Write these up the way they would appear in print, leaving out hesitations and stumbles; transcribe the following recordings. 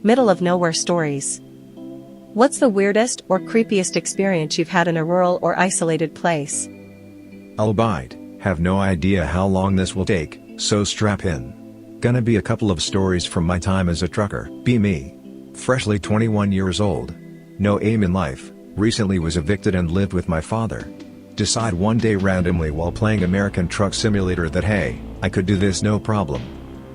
middle of nowhere stories. What's the weirdest or creepiest experience you've had in a rural or isolated place? I'll bite. Have no idea how long this will take, so strap in. Gonna be a couple of stories from my time as a trucker. Be me. Freshly 21 years old. No aim in life, recently was evicted and lived with my father. Decide one day randomly while playing American Truck Simulator that hey, I could do this no problem.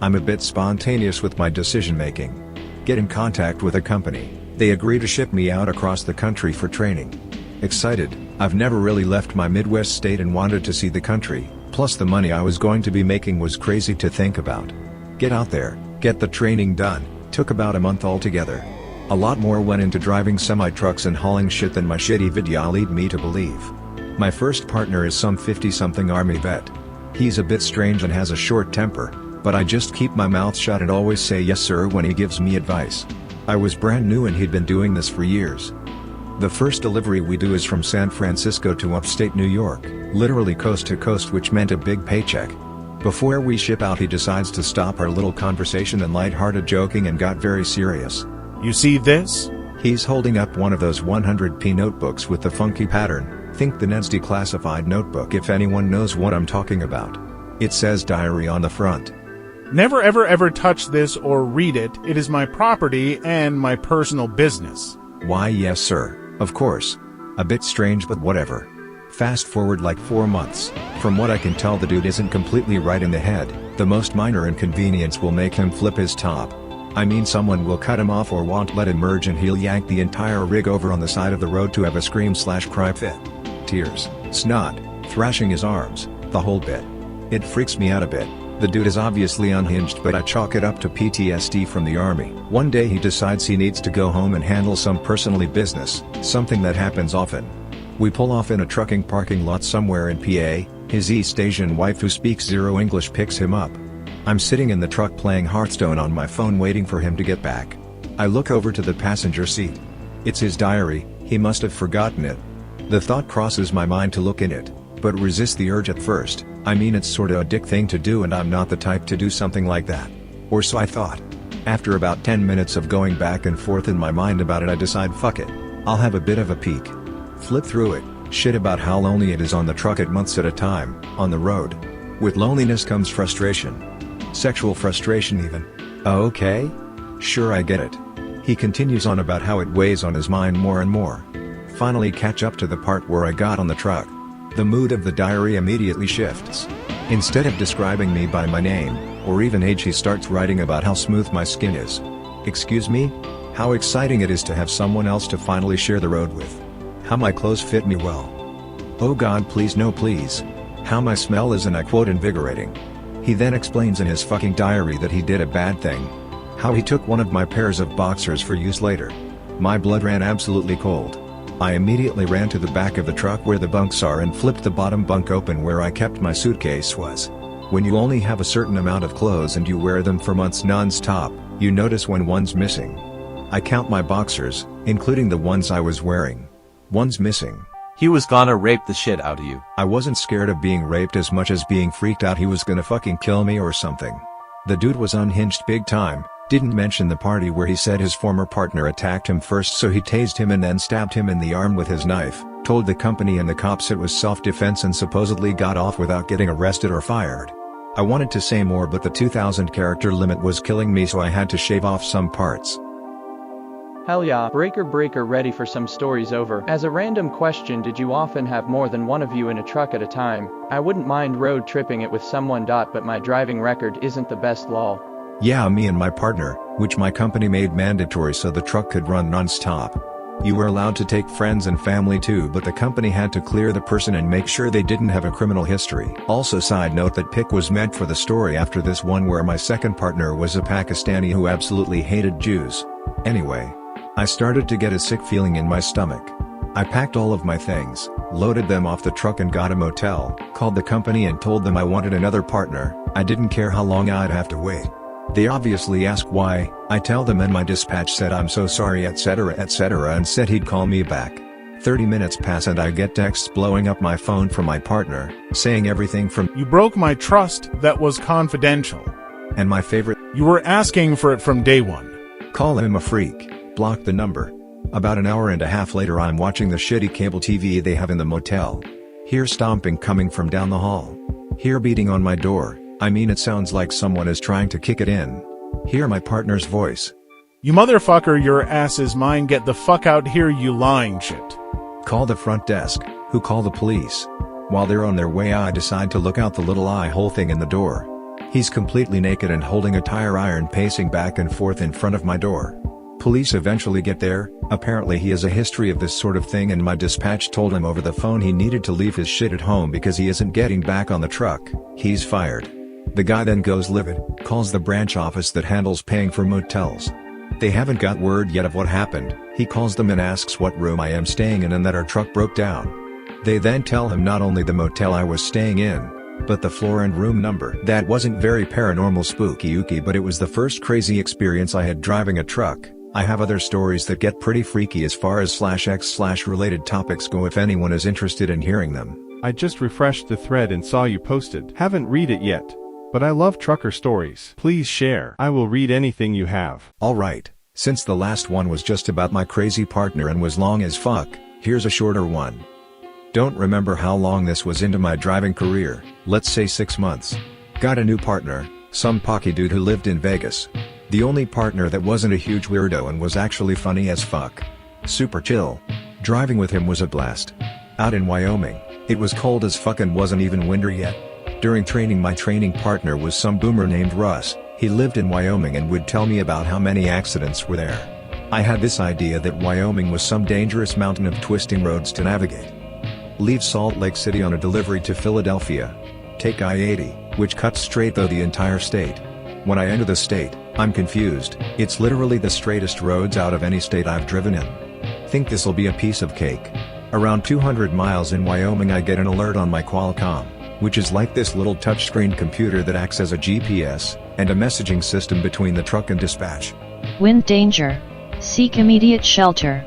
I'm a bit spontaneous with my decision making. Get in contact with a company, they agree to ship me out across the country for training. Excited, I've never really left my Midwest state and wanted to see the country, plus the money I was going to be making was crazy to think about. Get out there, get the training done, took about a month altogether. A lot more went into driving semi-trucks and hauling shit than my shitty video lead me to believe. My first partner is some 50-something army vet. He's a bit strange and has a short temper, but I just keep my mouth shut and always say yes sir when he gives me advice. I was brand new and he'd been doing this for years. The first delivery we do is from San Francisco to upstate New York, literally coast to coast, which meant a big paycheck. Before we ship out he decides to stop our little conversation and lighthearted joking and got very serious. You see this? He's holding up one of those 100p notebooks with the funky pattern, think the Ned's declassified notebook if anyone knows what I'm talking about. It says diary on the front. Never ever touch this or read it, it is my property and my personal business. Why yes sir, of course. A bit strange but whatever. Fast forward like 4 months, from what I can tell the dude isn't completely right in the head, the most minor inconvenience will make him flip his top. I mean someone will cut him off or won't let him merge and he'll yank the entire rig over on the side of the road to have a scream/cry fit. Tears, snot, thrashing his arms, the whole bit. It freaks me out a bit. The dude is obviously unhinged but I chalk it up to PTSD from the army. One day he decides he needs to go home and handle some personally business, something that happens often. We pull off in a trucking parking lot somewhere in PA, his East Asian wife who speaks zero English picks him up. I'm sitting in the truck playing Hearthstone on my phone waiting for him to get back. I look over to the passenger seat. It's his diary, he must have forgotten it. The thought crosses my mind to look in it, but resist the urge at first. I mean it's sorta a dick thing to do and I'm not the type to do something like that. Or so I thought. After about 10 minutes of going back and forth in my mind about it I decide fuck it. I'll have a bit of a peek. Flip through it, shit about how lonely it is on the truck at months at a time, on the road. With loneliness comes frustration. Sexual frustration even. Okay? Sure I get it. He continues on about how it weighs on his mind more and more. Finally catch up to the part where I got on the truck. The mood of the diary immediately shifts. Instead of describing me by my name, or even age he starts writing about how smooth my skin is. Excuse me? How exciting it is to have someone else to finally share the road with. How my clothes fit me well. Oh God please no please. How my smell is and I quote invigorating. He then explains in his fucking diary that he did a bad thing. How he took one of my pairs of boxers for use later. My blood ran absolutely cold. I immediately ran to the back of the truck where the bunks are and flipped the bottom bunk open where I kept my suitcase was. When you only have a certain amount of clothes and you wear them for months non-stop, you notice when one's missing. I count my boxers, including the ones I was wearing. One's missing. He was gonna rape the shit out of you. I wasn't scared of being raped as much as being freaked out he was gonna fucking kill me or something. The dude was unhinged big time, didn't mention the party where he said his former partner attacked him first so he tased him and then stabbed him in the arm with his knife, told the company and the cops it was self-defense and supposedly got off without getting arrested or fired. I wanted to say more but the 2,000 character limit was killing me so I had to shave off some parts. Hell yeah, breaker ready for some stories over. As a random question, did you often have more than one of you in a truck at a time? I wouldn't mind road tripping it with someone. But my driving record isn't the best lol. Yeah, me and my partner, which my company made mandatory so the truck could run non-stop. You were allowed to take friends and family too but the company had to clear the person and make sure they didn't have a criminal history. Also side note that pic was meant for the story after this one where my second partner was a Pakistani who absolutely hated Jews. Anyway. I started to get a sick feeling in my stomach. I packed all of my things, loaded them off the truck and got a motel, called the company and told them I wanted another partner. I didn't care how long I'd have to wait. They obviously ask why, I tell them and my dispatch said I'm so sorry etc and said he'd call me back. 30 minutes pass and I get texts blowing up my phone from my partner, saying everything from "You broke my trust, that was confidential." And my favorite, "You were asking for it from day one." Call him a freak, block the number. About an hour and a half later I'm watching the shitty cable TV they have in the motel. Hear stomping coming from down the hall. Hear beating on my door, I mean it sounds like someone is trying to kick it in. Hear my partner's voice. You motherfucker, your ass is mine, get the fuck out here, you lying shit. Call the front desk, who call the police. While they're on their way I decide to look out the little eye hole thing in the door. He's completely naked and holding a tire iron pacing back and forth in front of my door. Police eventually get there. Apparently he has a history of this sort of thing and my dispatch told him over the phone he needed to leave his shit at home because he isn't getting back on the truck. He's fired. The guy then goes livid, calls the branch office that handles paying for motels. They haven't got word yet of what happened. He calls them and asks what room I am staying in and that our truck broke down. They then tell him not only the motel I was staying in, but the floor and room number. That wasn't very paranormal spooky-ooky, but it was the first crazy experience I had driving a truck. I have other stories that get pretty freaky as far as /x/ related topics go if anyone is interested in hearing them. I just refreshed the thread and saw you posted. Haven't read it yet. But I love trucker stories. Please share. I will read anything you have. Alright, since the last one was just about my crazy partner and was long as fuck, here's a shorter one. Don't remember how long this was into my driving career, let's say 6 months. Got a new partner, some pocky dude who lived in Vegas. The only partner that wasn't a huge weirdo and was actually funny as fuck. Super chill. Driving with him was a blast. Out in Wyoming, it was cold as fuck and wasn't even winter yet. During training my training partner was some boomer named Russ. He lived in Wyoming and would tell me about how many accidents were there. I had this idea that Wyoming was some dangerous mountain of twisting roads to navigate. Leave Salt Lake City on a delivery to Philadelphia. Take I-80, which cuts straight through the entire state. When I enter the state, I'm confused. It's literally the straightest roads out of any state I've driven in. Think this'll be a piece of cake. Around 200 miles in Wyoming I get an alert on my Qualcomm, which is like this little touchscreen computer that acts as a GPS, and a messaging system between the truck and dispatch. Wind danger. Seek immediate shelter.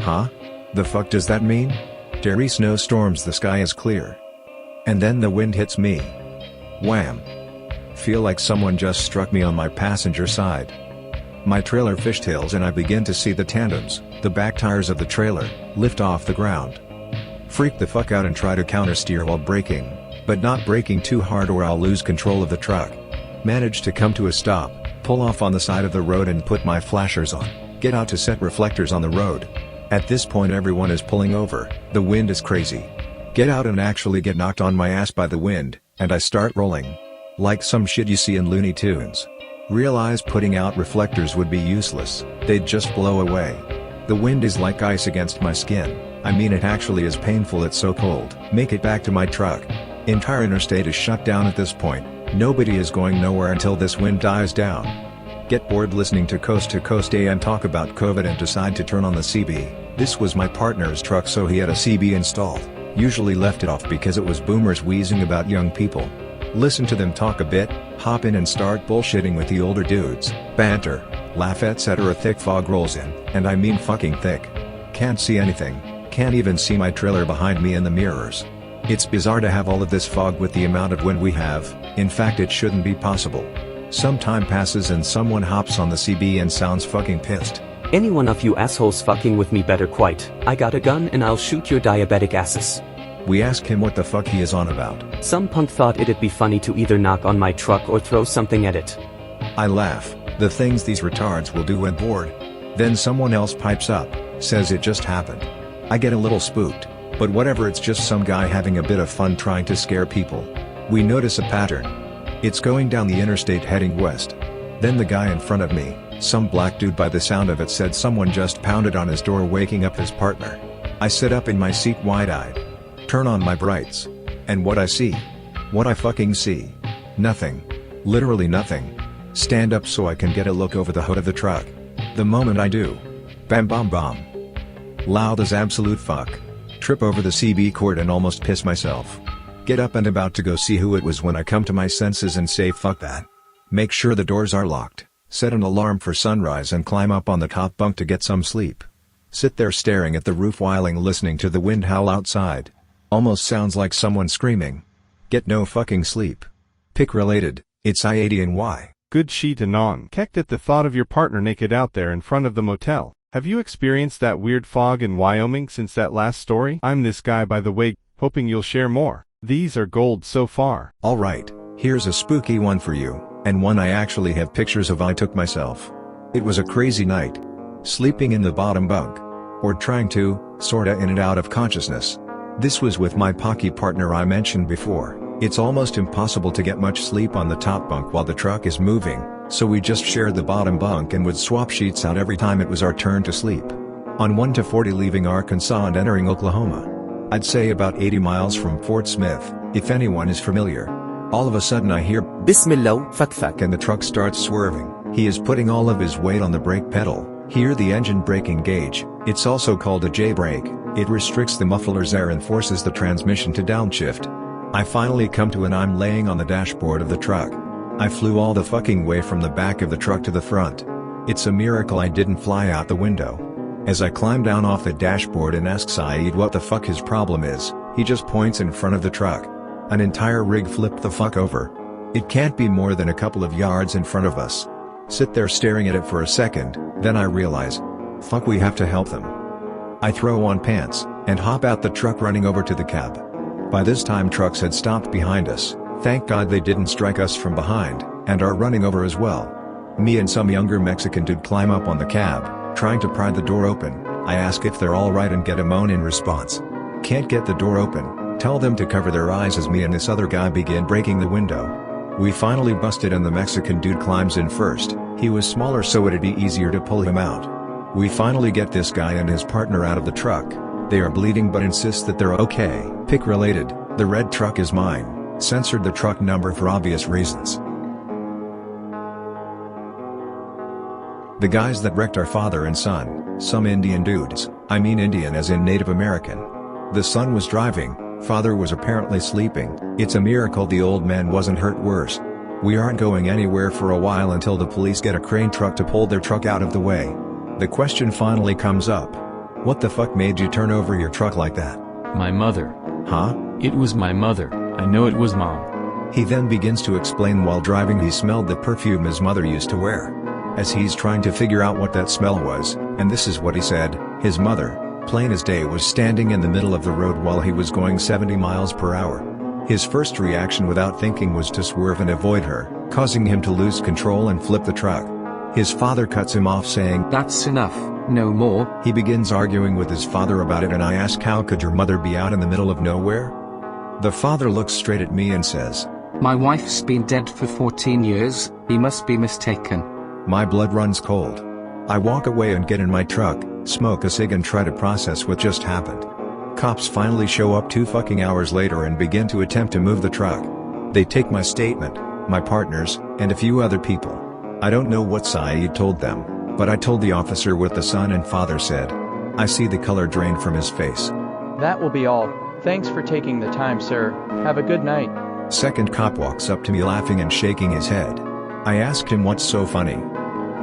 Huh? The fuck does that mean? Dairy snowstorms, the sky is clear. And then the wind hits me. Wham. Feel like someone just struck me on my passenger side. My trailer fishtails and I begin to see the tandems, the back tires of the trailer, lift off the ground. Freak the fuck out and try to countersteer while braking, but not braking too hard or I'll lose control of the truck. Manage to come to a stop, pull off on the side of the road and put my flashers on, get out to set reflectors on the road. At this point everyone is pulling over, the wind is crazy. Get out and actually get knocked on my ass by the wind, and I start rolling. Like some shit you see in Looney Tunes. Realize putting out reflectors would be useless, they'd just blow away. The wind is like ice against my skin, I mean it actually is painful, it's so cold. Make it back to my truck. Entire interstate is shut down at this point, nobody is going nowhere until this wind dies down. Get bored listening to Coast AM talk about COVID and decide to turn on the CB. This was my partner's truck so he had a CB installed, usually left it off because it was boomers wheezing about young people. Listen to them talk a bit, hop in and start bullshitting with the older dudes, banter, laugh etc. Thick fog rolls in, and I mean fucking thick. Can't see anything, can't even see my trailer behind me in the mirrors. It's bizarre to have all of this fog with the amount of wind we have, in fact it shouldn't be possible. Some time passes and someone hops on the CB and sounds fucking pissed. Any one of you assholes fucking with me better quite. I got a gun and I'll shoot your diabetic asses. We ask him what the fuck he is on about. Some punk thought it'd be funny to either knock on my truck or throw something at it. I laugh, the things these retards will do when bored. Then someone else pipes up, says it just happened. I get a little spooked, but whatever, it's just some guy having a bit of fun trying to scare people. We notice a pattern. It's going down the interstate heading west. Then the guy in front of me, some black dude by the sound of it, said someone just pounded on his door waking up his partner. I sit up in my seat wide-eyed. Turn on my brights. And what I see? What I fucking see? Nothing. Literally nothing. Stand up so I can get a look over the hood of the truck. The moment I do. Bam bam bam. Loud as absolute fuck. Trip over the CB cord and almost piss myself. Get up and about to go see who it was when I come to my senses and say fuck that. Make sure the doors are locked, set an alarm for sunrise and climb up on the top bunk to get some sleep. Sit there staring at the roof while listening to the wind howl outside. Almost sounds like someone screaming. Get no fucking sleep. Pick related, it's I-80 and why. Good sheet Anon. Kecked at the thought of your partner naked out there in front of the motel. Have you experienced that weird fog in Wyoming since that last story? I'm this guy by the way, hoping you'll share more. These are gold so far. Alright, here's a spooky one for you, and one I actually have pictures of I took myself. It was a crazy night. Sleeping in the bottom bunk. Or trying to, sorta in and out of consciousness. This was with my pocky partner I mentioned before. It's almost impossible to get much sleep on the top bunk while the truck is moving, so we just shared the bottom bunk and would swap sheets out every time it was our turn to sleep. On 1 to 40 leaving Arkansas and entering Oklahoma. I'd say about 80 miles from Fort Smith, if anyone is familiar. All of a sudden I hear Bismillah, fuck fuck, and the truck starts swerving. He is putting all of his weight on the brake pedal. Hear the engine brake engage. It's also called a J-brake. It restricts the muffler's air and forces the transmission to downshift. I finally come to and I'm laying on the dashboard of the truck. I flew all the fucking way from the back of the truck to the front. It's a miracle I didn't fly out the window. As I climb down off the dashboard and ask Saeed what the fuck his problem is, he just points in front of the truck. An entire rig flipped the fuck over. It can't be more than a couple of yards in front of us. Sit there staring at it for a second, then I realize, fuck, we have to help them. I throw on pants, and hop out the truck running over to the cab. By this time trucks had stopped behind us, thank God they didn't strike us from behind, and are running over as well. Me and some younger Mexican dude climb up on the cab, trying to pry the door open. I ask if they're alright and get a moan in response. Can't get the door open, tell them to cover their eyes as me and this other guy begin breaking the window. We finally busted and the Mexican dude climbs in first. He was smaller so it'd be easier to pull him out. We finally get this guy and his partner out of the truck. They are bleeding but insist that they're okay. Pick related, the red truck is mine. Censored the truck number for obvious reasons. The guys that wrecked our father and son, some Indian dudes, I mean Indian as in Native American. The son was driving, father was apparently sleeping. It's a miracle the old man wasn't hurt worse. We aren't going anywhere for a while until the police get a crane truck to pull their truck out of the way. The question finally comes up. What the fuck made you turn over your truck like that? My mother. Huh? It was my mother. I know it was mom. He then begins to explain while driving he smelled the perfume his mother used to wear. As he's trying to figure out what that smell was, and this is what he said, his mother, plain as day, was standing in the middle of the road while he was going 70 miles per hour. His first reaction without thinking was to swerve and avoid her, causing him to lose control and flip the truck. His father cuts him off saying, "That's enough, no more." He begins arguing with his father about it and I ask, how could your mother be out in the middle of nowhere? The father looks straight at me and says, "My wife's been dead for 14 years, he must be mistaken." My blood runs cold. I walk away and get in my truck, smoke a cig and try to process what just happened. Cops finally show up 2 fucking hours later and begin to attempt to move the truck. They take my statement, my partners, and a few other people. I don't know what Saeed told them, but I told the officer what the son and father said. I see the color drain from his face. That will be all. Thanks for taking the time, sir. Have a good night. Second cop walks up to me laughing and shaking his head. I asked him what's so funny.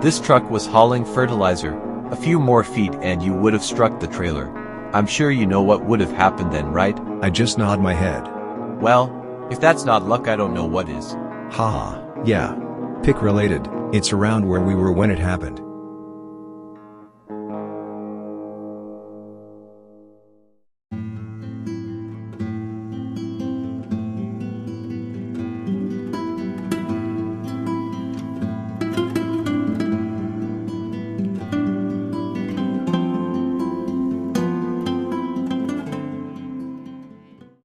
This truck was hauling fertilizer. A few more feet and you would have struck the trailer. I'm sure you know what would have happened then, right? I just nod my head. Well, if that's not luck, I don't know what is. Haha, yeah. Pick related, it's around where we were when it happened.